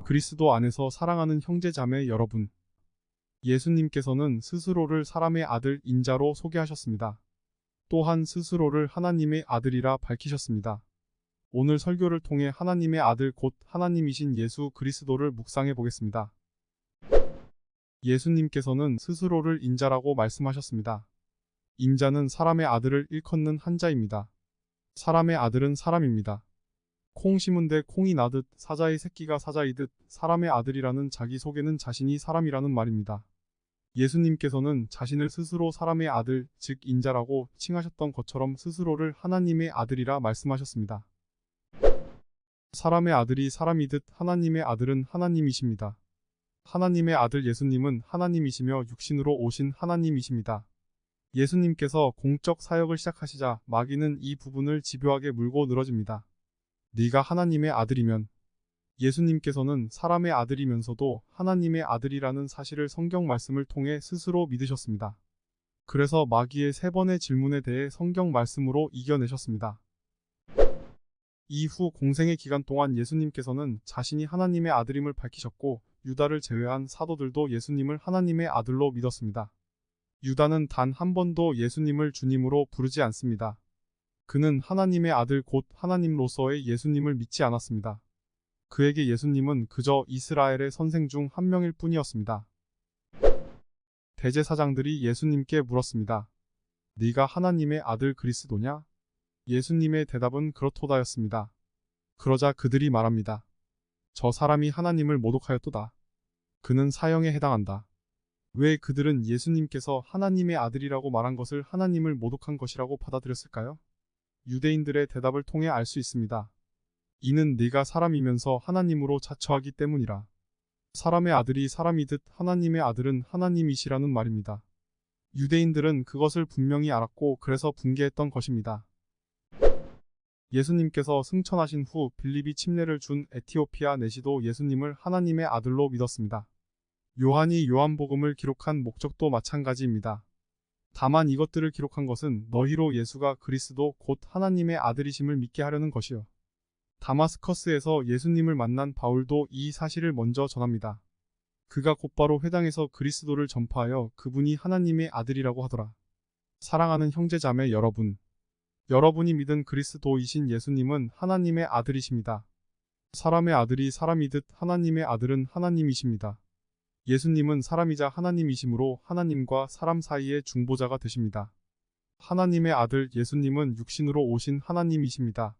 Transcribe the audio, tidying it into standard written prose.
그리스도 안에서 사랑하는 형제자매 여러분, 예수님께서는 스스로를 사람의 아들 인자로 소개하셨습니다. 또한 스스로를 하나님의 아들이라 밝히셨습니다. 오늘 설교를 통해 하나님의 아들 곧 하나님이신 예수 그리스도를 묵상해 보겠습니다. 예수님께서는 스스로를 인자라고 말씀하셨습니다. 인자는 사람의 아들을 일컫는 한자입니다. 사람의 아들은 사람입니다. 콩 심은 데 콩이 나듯 사자의 새끼가 사자이듯 사람의 아들이라는 자기소개는 자신이 사람이라는 말입니다. 예수님께서는 자신을 스스로 사람의 아들, 즉 인자라고 칭하셨던 것처럼 스스로를 하나님의 아들이라 말씀하셨습니다. 사람의 아들이 사람이듯 하나님의 아들은 하나님이십니다. 하나님의 아들 예수님은 하나님이시며 육신으로 오신 하나님이십니다. 예수님께서 공적 사역을 시작하시자 마귀는 이 부분을 집요하게 물고 늘어집니다. 네가 하나님의 아들이면, 예수님께서는 사람의 아들이면서도 하나님의 아들이라는 사실을 성경 말씀을 통해 스스로 믿으셨습니다. 그래서 마귀의 3번의 질문에 대해 성경 말씀으로 이겨내셨습니다. 이후 공생의 기간 동안 예수님께서는 자신이 하나님의 아들임을 밝히셨고 유다를 제외한 사도들도 예수님을 하나님의 아들로 믿었습니다. 유다는 단 한 번도 예수님을 주님으로 부르지 않습니다. 그는 하나님의 아들 곧 하나님로서의 예수님을 믿지 않았습니다. 그에게 예수님은 그저 이스라엘의 선생 중 한 명일 뿐이었습니다. 대제사장들이 예수님께 물었습니다. 네가 하나님의 아들 그리스도냐? 예수님의 대답은 그렇도다였습니다. 그러자 그들이 말합니다. 저 사람이 하나님을 모독하였도다. 그는 사형에 해당한다. 왜 그들은 예수님께서 하나님의 아들이라고 말한 것을 하나님을 모독한 것이라고 받아들였을까요? 유대인들의 대답을 통해 알 수 있습니다. 이는 네가 사람이면서 하나님으로 자처하기 때문이라. 사람의 아들이 사람이듯 하나님의 아들은 하나님이시라는 말입니다. 유대인들은 그것을 분명히 알았고 그래서 분개했던 것입니다. 예수님께서 승천하신 후 빌립이 침례를 준 에티오피아 내시도 예수님을 하나님의 아들로 믿었습니다. 요한이 요한복음을 기록한 목적도 마찬가지입니다. 다만 이것들을 기록한 것은 너희로 예수가 그리스도 곧 하나님의 아들이심을 믿게 하려는 것이요. 다마스커스에서 예수님을 만난 바울도 이 사실을 먼저 전합니다. 그가 곧바로 회당에서 그리스도를 전파하여 그분이 하나님의 아들이라고 하더라. 사랑하는 형제자매 여러분, 여러분이 믿은 그리스도이신 예수님은 하나님의 아들이십니다. 사람의 아들이 사람이듯 하나님의 아들은 하나님이십니다. 예수님은 사람이자 하나님이시므로 하나님과 사람 사이의 중보자가 되십니다. 하나님의 아들 예수님은 육신으로 오신 하나님이십니다.